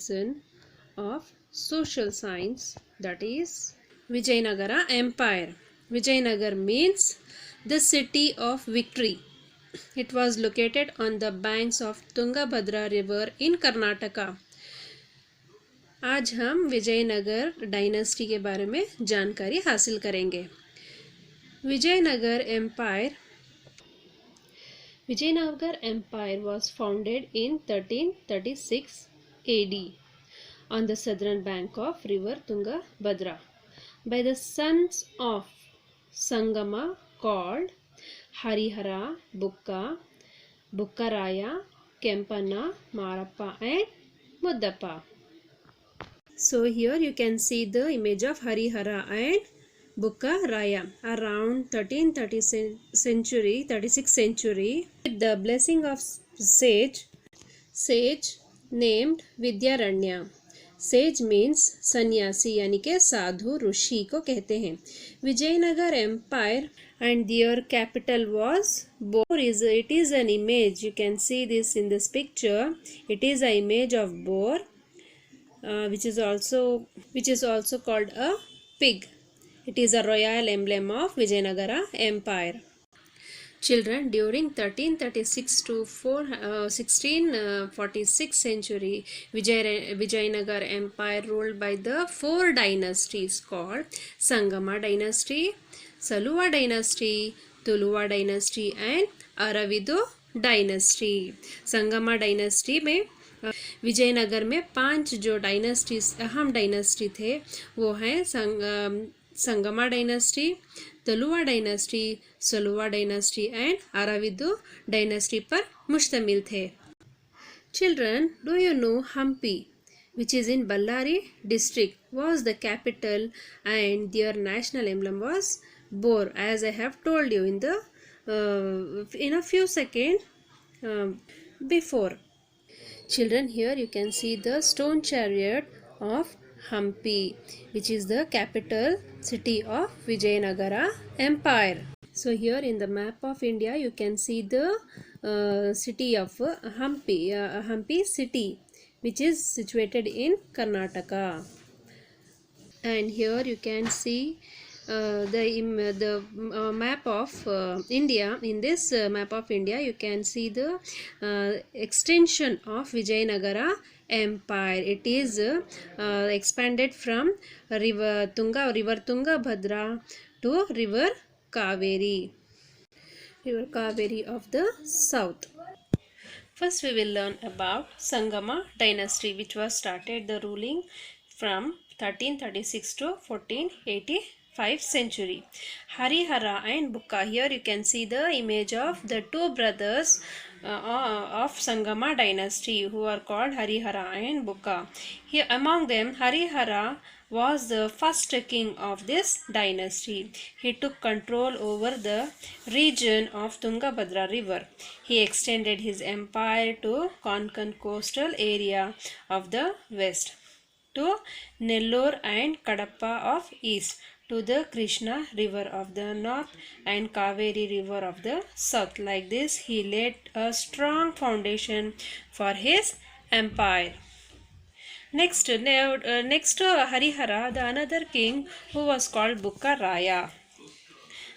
lesson of social science, that is Vijayanagara Empire. Vijayanagar means the city of victory. It was located on the banks of Tungabhadra river in Karnataka. आज हम Vijayanagar dynasty के बारे में जानकारी हासिल करेंगे. Vijayanagara Empire was founded in 1336 AD on the southern bank of river Tungabhadra by the sons of Sangama called Harihara, Bukkaraya, Kempana, Marappa and Muddappa. So here you can see the image of Harihara and Bukkaraya around 36th century with the blessing of sage named Vidyaranya. Sage means सन्यासी यानी के साधु ऋषि को कहते हैं. Vijayanagara empire and their capital was Bor. It is an image, you can see this in this picture. It is an image of boar, which is also called a pig. It is a royal emblem of Vijayanagara Empire. Children, during 1336 to 1646 century, Vijayanagar Empire ruled by the four dynasties called Sangama dynasty, Saluva dynasty, Tuluva dynasty and Aravidu dynasty. Sangma dynasty में विजयनगर में 5 जो dynasties अहम dynasty थे वो हैं Sangama dynasty, Tuluva dynasty, Saluva dynasty and Aravidu dynasty पर मुश्तमिल थे. Children, do you know Hampi, which is in Ballari district, was the capital and their national emblem was boar, as I have told you in a few seconds before. Children, here you can see the stone chariot of Hampi, which is the capital city of Vijayanagara Empire. So here in the map of India you can see the city of Hampi city, which is situated in Karnataka. And here you can see the map of India. In this map of India you can see the extension of Vijayanagara Empire. It is expanded from river Tungabhadra to river Kaveri of the south. First we will learn about Sangama dynasty, which was started the ruling from 1336 to 1485 century. Harihara and Bukka. Here you can see the image of the two brothers of Sangama dynasty who are called Harihara and Bukka. Here among them Harihara was the first king of this dynasty. He took control over the region of Tungabhadra river. He extended his empire to Konkan coastal area of the west, to Nellore and Kadapa of east, to the Krishna river of the north and Kaveri river of the south. Like this he laid a strong foundation for his empire. Next to Harihara, the another king who was called Bukkaraya.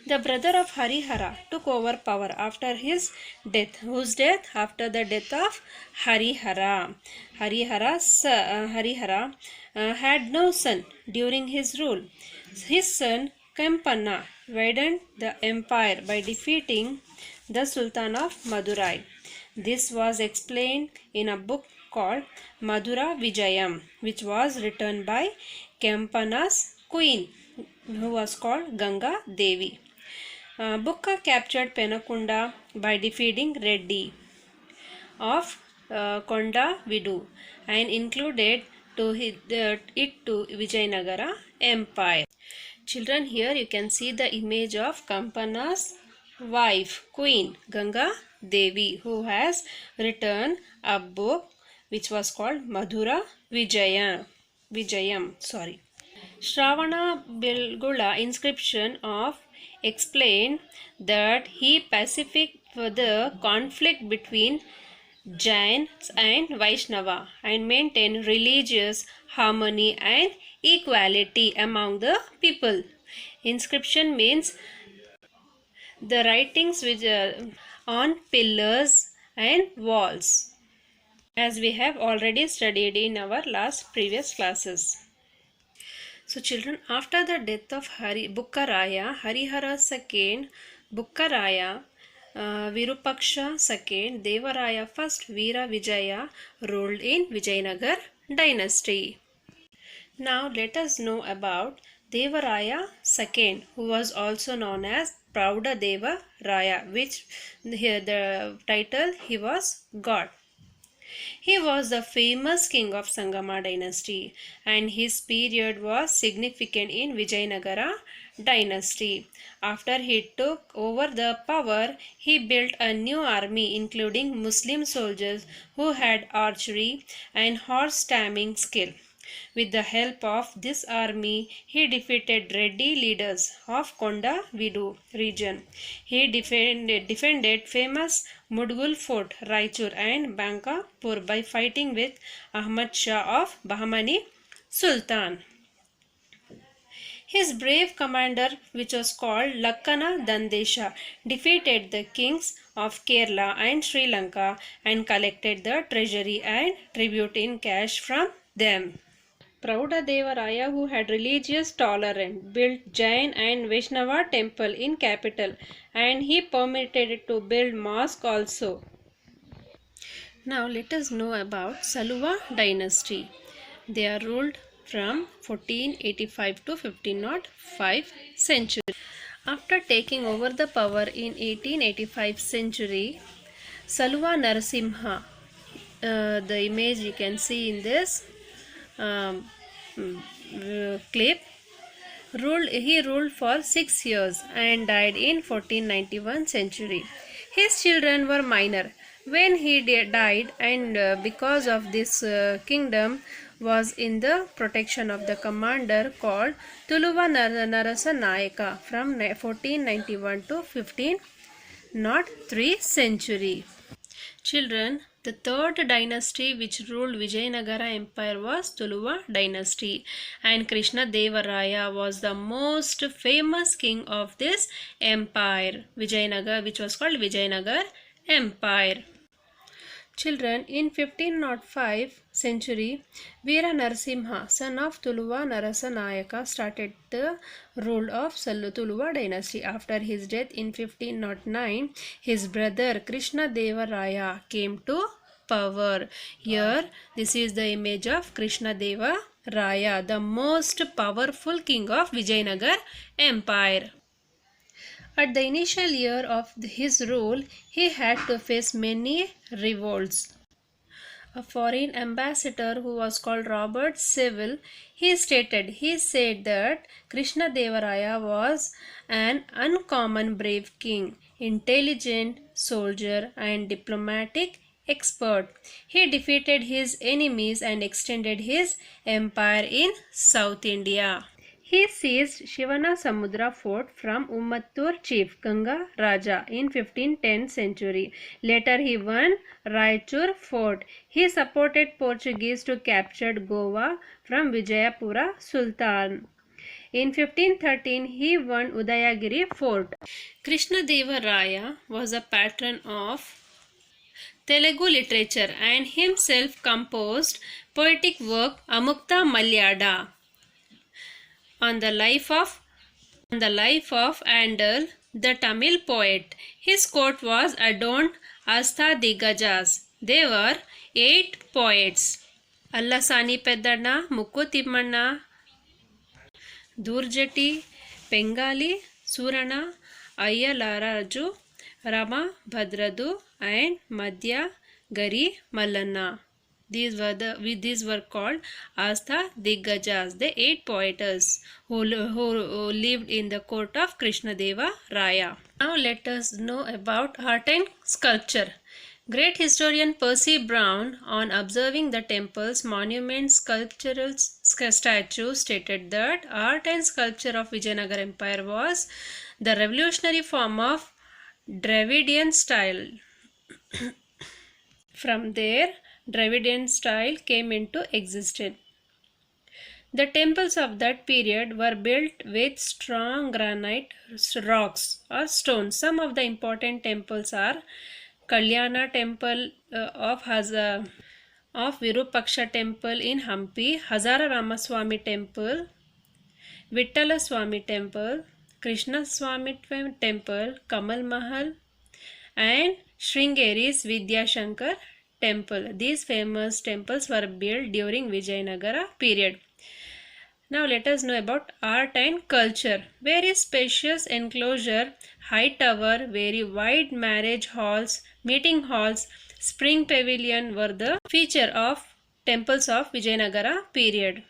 The brother of Harihara took over power after his death. Whose death? After the death of Harihara. Harihara had no son during his rule. His son Kempana widened the empire by defeating the Sultan of Madurai. This was explained in a book called Madura Vijayam, which was written by Kempana's queen, who was called Ganga Devi. Bukka captured Penakunda by defeating Reddy of Konda Vidu and included it to Vijayanagara Empire. Children, here you can see the image of Kempana's wife, Queen Ganga Devi, who has written a book which was called Madhura Vijayam. Shravana Belgula inscription of explained that he pacified the conflict between Jains and Vaishnava and maintain religious harmony and equality among the people. Inscription means the writings which on pillars and walls, as we have already studied in our last previous classes. So children, after the death of Bukkaraya, Harihara II, Bukkaraya, Virupaksha II, Devaraya first, Veera Vijaya ruled in Vijayanagar dynasty. Now let us know about Devaraya II, who was also known as Prauda Deva Raya, which here the title he was God. He was the famous king of Sangama dynasty and his period was significant in Vijayanagara dynasty. After he took over the power, he built a new army including Muslim soldiers who had archery and horse taming skill. With the help of this army, he defeated Reddy leaders of Konda Vidu region. He defended famous Mudgul fort, Raichur and Bankapur by fighting with Ahmad Shah of Bahmani Sultan. His brave commander, which was called Lakkana Dandesha, defeated the kings of Kerala and Sri Lanka and collected the treasury and tribute in cash from them. Praudadevaraya, who had religious tolerance, built Jain and Vaishnava temple in capital and he permitted to build mosque also. Now let us know about Saluva dynasty. They are ruled from 1485 to 1505 century. After taking over the power in 1885 century, Saluva Narasimha, the image you can see in this clip, he ruled for 6 years and died in 1491 century. His children were minor when he died, and because of this kingdom was in the protection of the commander called Tuluva Narasa Nayaka from 1491 to 1503 century. Children, the third dynasty which ruled Vijayanagara Empire was Tuluva dynasty, and Krishna Devaraya was the most famous king of this empire, Vijayanagar, which was called Vijayanagar Empire. Children, in 1505 century, Veera Narasimha, son of Tuluva Narasanayaka, started the rule of Tuluva dynasty. After his death in 1509, his brother Krishna Deva Raya came to power. Here, this is the image of Krishna Deva Raya, the most powerful king of Vijayanagar Empire. At the initial year of his rule, he had to face many revolts. A foreign ambassador who was called Robert Seville, he said that Krishna Devaraya was an uncommon brave king, intelligent soldier and diplomatic expert. He defeated his enemies and extended his empire in South India. He seized Shivanasamudra fort from Ummattur chief Ganga Raja in 1510 century. Later he won Raichur fort. He supported Portuguese to capture Goa from Vijayapura Sultan. In 1513 he won Udayagiri fort. Krishna Deva Raya was a patron of Telugu literature and himself composed poetic work Amukta Malyada on the life of Andal, the Tamil poet. His court was adorned Astha Digajas. There were 8 poets: Allasani Peddanna, Mukku Timmanna, Durjati, Pengali, Surana, Ayyalaraju, Rama Bhadradu and Madhya Gari Mallanna. These were called Astha Diggajas, the 8 poetess who lived in the court of Krishna Deva Raya. Now let us know about art and sculpture. Great historian Percy Brown, on observing the temples, monuments, sculptural statues, stated that art and sculpture of Vijayanagara Empire was the revolutionary form of Dravidian style. From there, Dravidian style came into existence. The temples of that period were built with strong granite rocks or stones. Some of the important temples are Kalyana temple of Virupaksha temple in Hampi, Hazara Ramaswamy temple, Vittala Swami temple, Krishna Swami temple, Kamal Mahal, and Sringeri's Vidyashankar temple. These famous temples were built during Vijayanagara period. Now let us know about art and culture. Very spacious enclosure, high tower, very wide marriage halls, meeting halls, spring pavilion were the feature of temples of Vijayanagara period.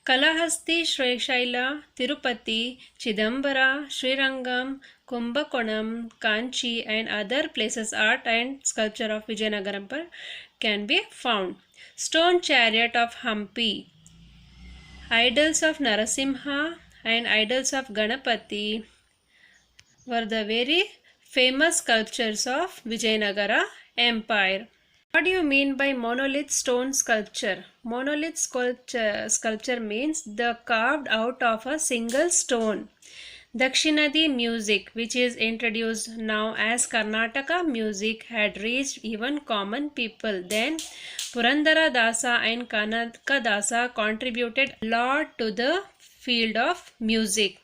Kalahasti, Srishaila, Tirupati, Chidambara, Srirangam, Kumbakonam, Kanchi and other places art and sculpture of Vijayanagaram can be found. Stone chariot of Hampi, idols of Narasimha and idols of Ganapati were the very famous sculptures of Vijayanagara Empire. What do you mean by monolith stone sculpture? Monolith sculpture means the carved out of a single stone. Dakshinadi music, which is introduced now as Karnataka music, had reached even common people. Then Purandara Dasa and Kanaka Dasa contributed a lot to the field of music.